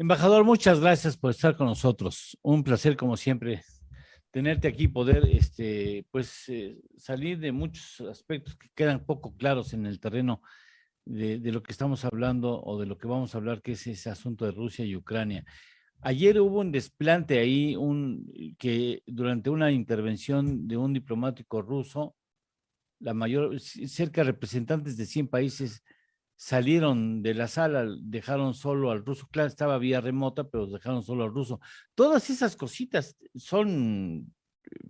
Embajador, muchas gracias por estar con nosotros. Un placer, como siempre, tenerte aquí, poder, salir de muchos aspectos que quedan poco claros en el terreno de lo que estamos hablando o de lo que vamos a hablar, que es ese asunto de Rusia y Ucrania. Ayer hubo un desplante ahí, que durante una intervención de un diplomático ruso, cerca de representantes de 100 países salieron de la sala, dejaron solo al ruso. Claro, estaba vía remota, pero dejaron solo al ruso. Todas esas cositas son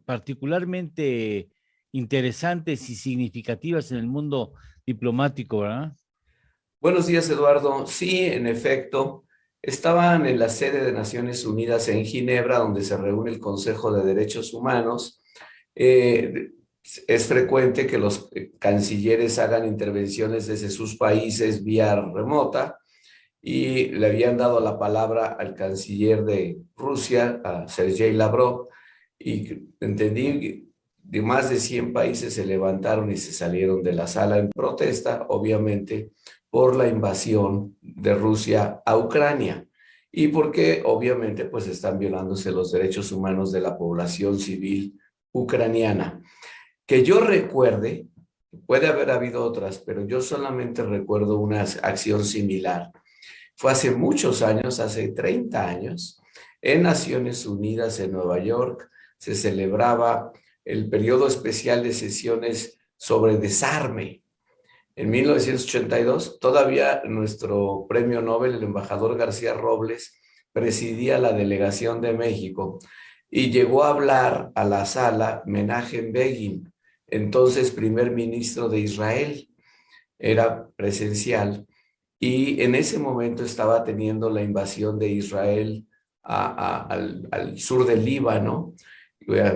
particularmente interesantes y significativas en el mundo diplomático, ¿verdad? Buenos días, Eduardo. Sí, en efecto, estaban en la sede de Naciones Unidas en Ginebra, donde se reúne el Consejo de Derechos Humanos. Eh, es frecuente que los cancilleres hagan intervenciones desde sus países vía remota y le habían dado la palabra al canciller de Rusia, a Sergei Lavrov, y entendí que de más de 100 países se levantaron y se salieron de la sala en protesta, obviamente, por la invasión de Rusia a Ucrania y porque obviamente pues están violándose los derechos humanos de la población civil ucraniana. Que yo recuerde, puede haber habido otras, pero yo solamente recuerdo una acción similar. Fue hace muchos años, hace 30 años, en Naciones Unidas en Nueva York, se celebraba el periodo especial de sesiones sobre desarme. En 1982, todavía nuestro premio Nobel, el embajador García Robles, presidía la delegación de México y llegó a hablar a la sala Menachem Begin, entonces primer ministro de Israel. Era presencial y en ese momento estaba teniendo la invasión de Israel al sur del Líbano,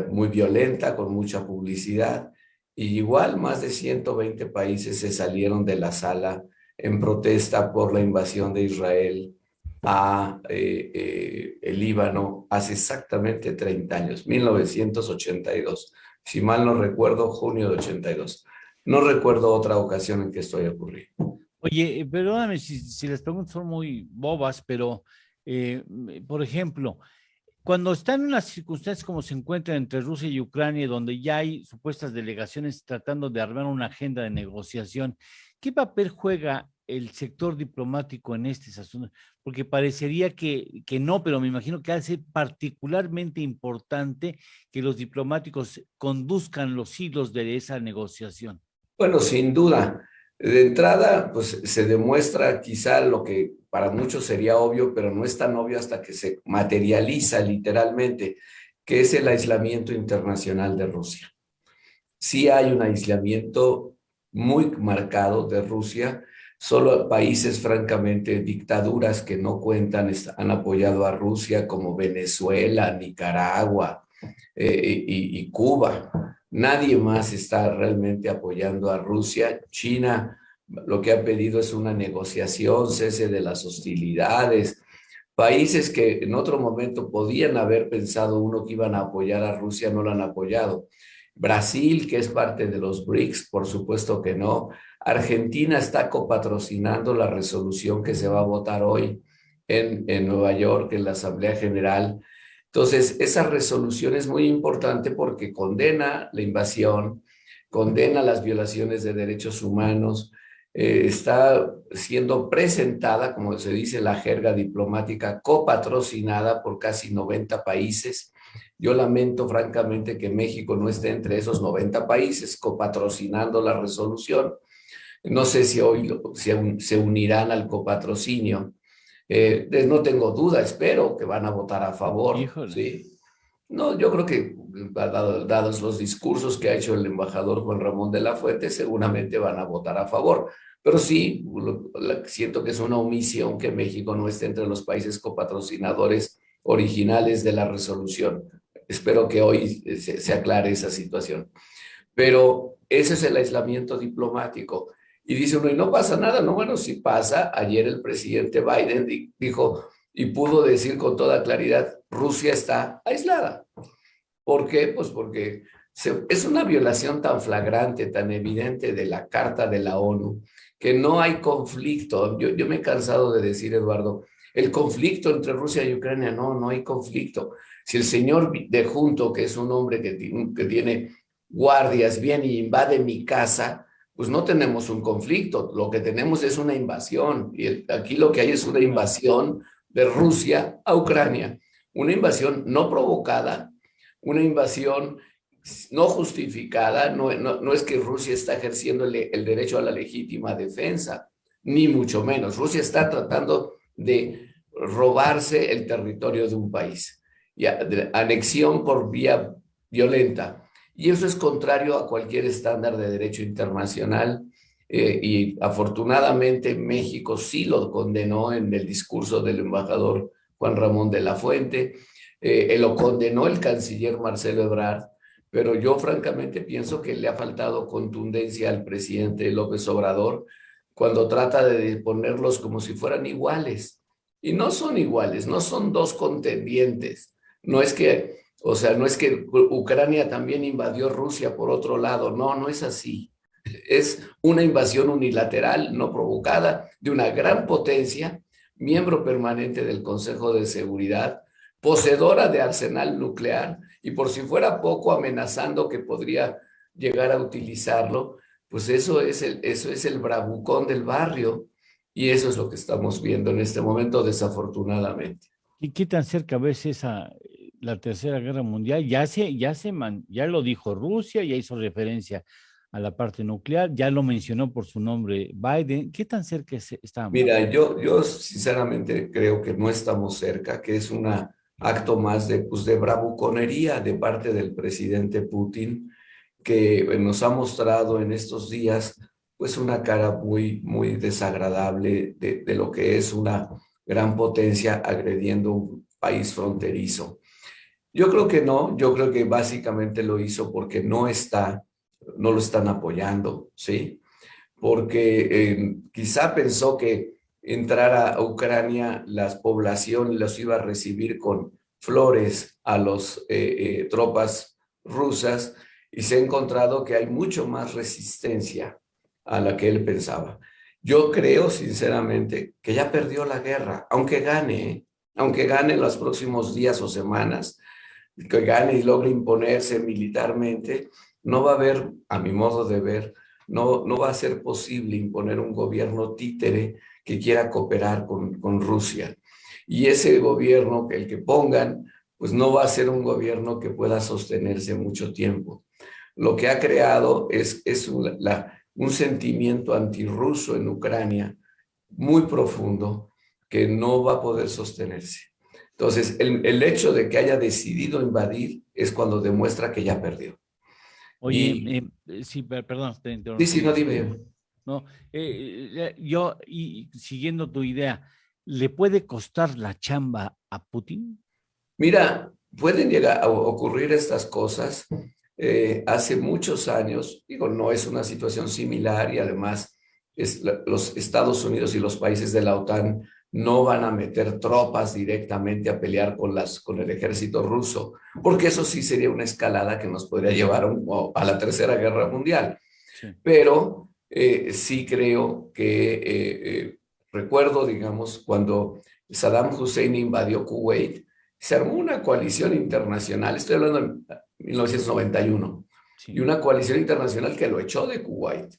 muy violenta, con mucha publicidad. Y igual más de 120 países se salieron de la sala en protesta por la invasión de Israel a el Líbano hace exactamente 30 años, 1982. Si mal no recuerdo, junio de 82. No recuerdo otra ocasión en que esto haya ocurrido. Oye, perdóname si las preguntas son muy bobas, pero, por ejemplo, cuando están en unas circunstancias como se encuentran entre Rusia y Ucrania, donde ya hay supuestas delegaciones tratando de armar una agenda de negociación, ¿qué papel juega el sector diplomático en este asunto? Porque parecería que no, pero me imagino que hace particularmente importante que los diplomáticos conduzcan los hilos de esa negociación. Bueno, sin duda. De entrada, pues se demuestra quizá lo que para muchos sería obvio, pero no es tan obvio hasta que se materializa literalmente, que es el aislamiento internacional de Rusia. Sí hay un aislamiento muy marcado de Rusia. Solo países, francamente, dictaduras que no cuentan, han apoyado a Rusia, como Venezuela, Nicaragua y Cuba. Nadie más está realmente apoyando a Rusia. China lo que ha pedido es una negociación, cese de las hostilidades. Países que en otro momento podían haber pensado uno que iban a apoyar a Rusia, no lo han apoyado. Brasil, que es parte de los BRICS, por supuesto que no. Argentina está copatrocinando la resolución que se va a votar hoy en Nueva York, en la Asamblea General. Entonces, esa resolución es muy importante porque condena la invasión, condena las violaciones de derechos humanos, está siendo presentada, como se dice en la jerga diplomática, copatrocinada por casi 90 países. Yo lamento francamente que México no esté entre esos 90 países copatrocinando la resolución. No sé si hoy se unirán al copatrocinio. No tengo duda, espero que van a votar a favor, Híjole. ¿sí? No, yo creo que dados los discursos que ha hecho el embajador Juan Ramón de la Fuente, seguramente van a votar a favor. Pero sí, siento que es una omisión que México no esté entre los países copatrocinadores originales de la resolución. Espero que hoy se aclare esa situación. Pero ese es el aislamiento diplomático. Y dice uno, y no pasa nada, no, bueno, sí pasa. Ayer el presidente Biden dijo y pudo decir con toda claridad, Rusia está aislada. ¿Por qué? Pues porque es una violación tan flagrante, tan evidente de la Carta de la ONU, que no hay conflicto. Yo me he cansado de decir, Eduardo, el conflicto entre Rusia y Ucrania. No, no hay conflicto. Si el señor de Junto, que es un hombre que tiene guardias, viene y invade mi casa, pues no tenemos un conflicto, lo que tenemos es una invasión. Y aquí lo que hay es una invasión de Rusia a Ucrania. Una invasión no provocada, una invasión no justificada. No es que Rusia está ejerciendo el derecho a la legítima defensa, ni mucho menos. Rusia está tratando de robarse el territorio de un país, y anexión por vía violenta. Y eso es contrario a cualquier estándar de derecho internacional. Y afortunadamente México sí lo condenó en el discurso del embajador Juan Ramón de la Fuente. Lo condenó el canciller Marcelo Ebrard, pero yo francamente pienso que le ha faltado contundencia al presidente López Obrador cuando trata de ponerlos como si fueran iguales. Y no son iguales, no son dos contendientes. No es que, o sea, no es que Ucrania también invadió Rusia por otro lado. No, no es así. Es una invasión unilateral, no provocada, de una gran potencia, miembro permanente del Consejo de Seguridad, poseedora de arsenal nuclear y, por si fuera poco, amenazando que podría llegar a utilizarlo. Pues eso es el bravucón del barrio, y eso es lo que estamos viendo en este momento, desafortunadamente. ¿Y qué tan cerca ves la Tercera Guerra Mundial? Ya lo dijo Rusia, ya hizo referencia a la parte nuclear, ya lo mencionó por su nombre Biden. ¿Qué tan cerca estamos? Mira, yo sinceramente creo que no estamos cerca, que es un acto más de bravuconería de parte del presidente Putin, que nos ha mostrado en estos días pues una cara muy, muy desagradable de lo que es una gran potencia agrediendo un país fronterizo. Yo creo que no, yo creo que básicamente lo hizo porque no lo están apoyando, ¿sí? Porque quizá pensó que entrar a Ucrania, la población los iba a recibir con flores a las tropas rusas, y se ha encontrado que hay mucho más resistencia a la que él pensaba. Yo creo sinceramente que ya perdió la guerra, aunque gane en los próximos días o semanas, que gane y logre imponerse militarmente, no va a haber, a mi modo de ver, no va a ser posible imponer un gobierno títere que quiera cooperar con Rusia. Y ese gobierno, el que pongan, pues no va a ser un gobierno que pueda sostenerse mucho tiempo. Lo que ha creado es un sentimiento antirruso en Ucrania muy profundo, que no va a poder sostenerse. Entonces, el hecho de que haya decidido invadir es cuando demuestra que ya perdió. Oye, Y sí, perdón, te sí, sí, interrumpí. no, dime. No, yo, y siguiendo tu idea, ¿le puede costar la chamba a Putin? Mira, pueden llegar a ocurrir estas cosas. Hace muchos años, digo, no es una situación similar, y además los Estados Unidos y los países de la OTAN no van a meter tropas directamente a pelear con el ejército ruso, porque eso sí sería una escalada que nos podría llevar a la Tercera Guerra Mundial. Sí. Pero sí creo que recuerdo, digamos, cuando Saddam Hussein invadió Kuwait, se armó una coalición internacional, estoy hablando de 1991, y Sí. una coalición internacional que lo echó de Kuwait.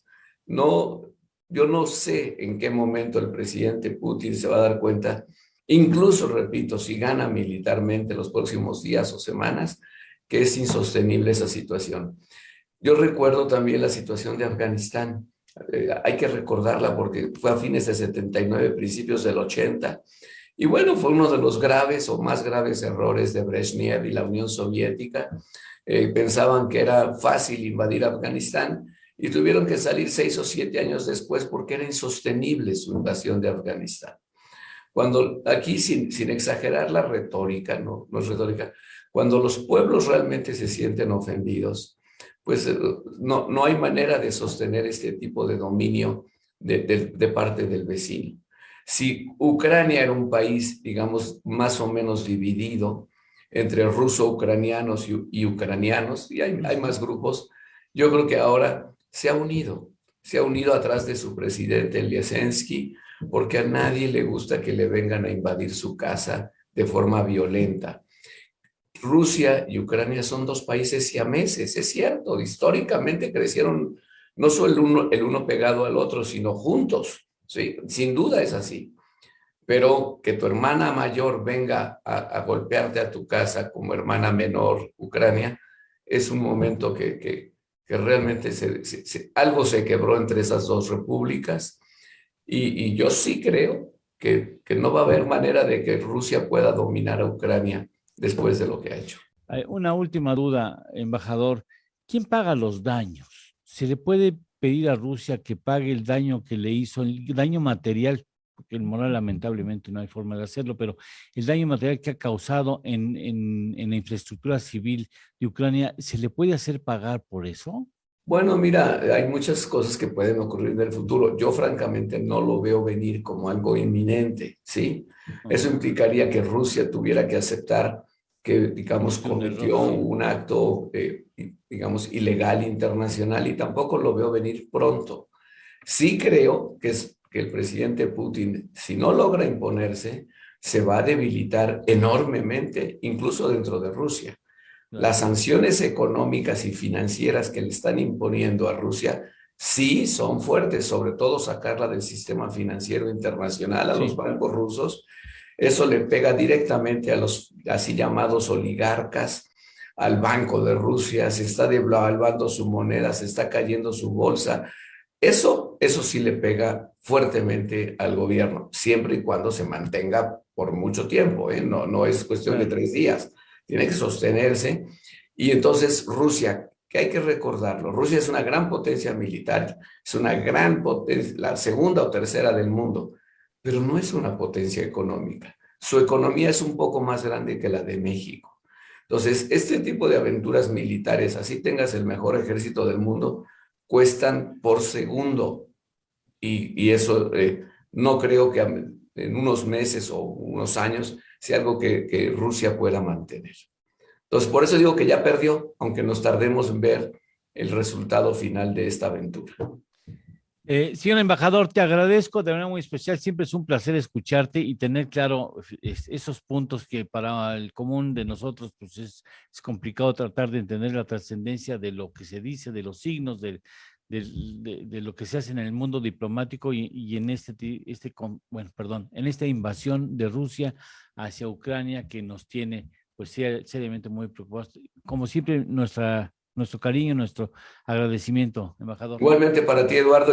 No, yo no sé en qué momento el presidente Putin se va a dar cuenta, incluso, repito, si gana militarmente los próximos días o semanas, que es insostenible esa situación. Yo recuerdo también la situación de Afganistán. Hay que recordarla porque fue a fines de 79, principios del 80. Y bueno, fue uno de los graves o más graves errores de Brezhnev y la Unión Soviética. Pensaban que era fácil invadir Afganistán y tuvieron que salir 6 o 7 años después porque era insostenible su invasión de Afganistán. Cuando aquí, sin exagerar la retórica, no es retórica, cuando los pueblos realmente se sienten ofendidos, pues no hay manera de sostener este tipo de dominio de parte del vecino. Si Ucrania era un país, digamos, más o menos dividido entre ruso-ucranianos y ucranianos, y hay más grupos, yo creo que ahora se ha unido atrás de su presidente Zelensky, porque a nadie le gusta que le vengan a invadir su casa de forma violenta. Rusia y Ucrania son dos países siameses, es cierto, históricamente crecieron no solo el uno pegado al otro, sino juntos, ¿sí? Sin duda es así. Pero que tu hermana mayor venga a golpearte a tu casa como hermana menor, Ucrania, es un momento que realmente algo se quebró entre esas dos repúblicas y yo sí creo que no va a haber manera de que Rusia pueda dominar a Ucrania después de lo que ha hecho. Una última duda, embajador. ¿Quién paga los daños? ¿Se le puede pedir a Rusia que pague el daño que le hizo, el daño material, porque el moral lamentablemente no hay forma de hacerlo, pero el daño material que ha causado en la infraestructura civil de Ucrania, ¿se le puede hacer pagar por eso? Bueno, mira, hay muchas cosas que pueden ocurrir en el futuro. Yo francamente no lo veo venir como algo inminente, ¿sí? Eso implicaría que Rusia tuviera que aceptar que, digamos, Un error, cometió sí. un acto, digamos, ilegal internacional y tampoco lo veo venir pronto. Sí creo que el presidente Putin, si no logra imponerse, se va a debilitar enormemente, incluso dentro de Rusia. Claro. Las sanciones económicas y financieras que le están imponiendo a Rusia sí son fuertes, sobre todo sacarla del sistema financiero internacional, a los Sí, bancos rusos. Eso le pega directamente a los así llamados oligarcas, al Banco de Rusia, se está devaluando su moneda, se está cayendo su bolsa. Eso sí le pega fuertemente al gobierno, siempre y cuando se mantenga por mucho tiempo, ¿eh? No es cuestión de claro. 3 días, tiene que sostenerse. Y entonces Rusia, que hay que recordarlo, Rusia es una gran potencia militar, es una gran potencia, la segunda o tercera del mundo, pero no es una potencia económica. Su economía es un poco más grande que la de México. Entonces, este tipo de aventuras militares, así tengas el mejor ejército del mundo, cuestan por segundo y eso no creo que en unos meses o unos años sea algo que Rusia pueda mantener. Entonces, por eso digo que ya perdió, aunque nos tardemos en ver el resultado final de esta aventura. Señor embajador, te agradezco de manera muy especial. Siempre es un placer escucharte y tener claro esos puntos que para el común de nosotros pues es complicado tratar de entender la trascendencia de lo que se dice, de los signos, de lo que se hace en el mundo diplomático y en bueno, perdón, en esta invasión de Rusia hacia Ucrania que nos tiene pues seriamente muy preocupados. Como siempre, nuestro cariño, nuestro agradecimiento, embajador. Igualmente para ti, Eduardo.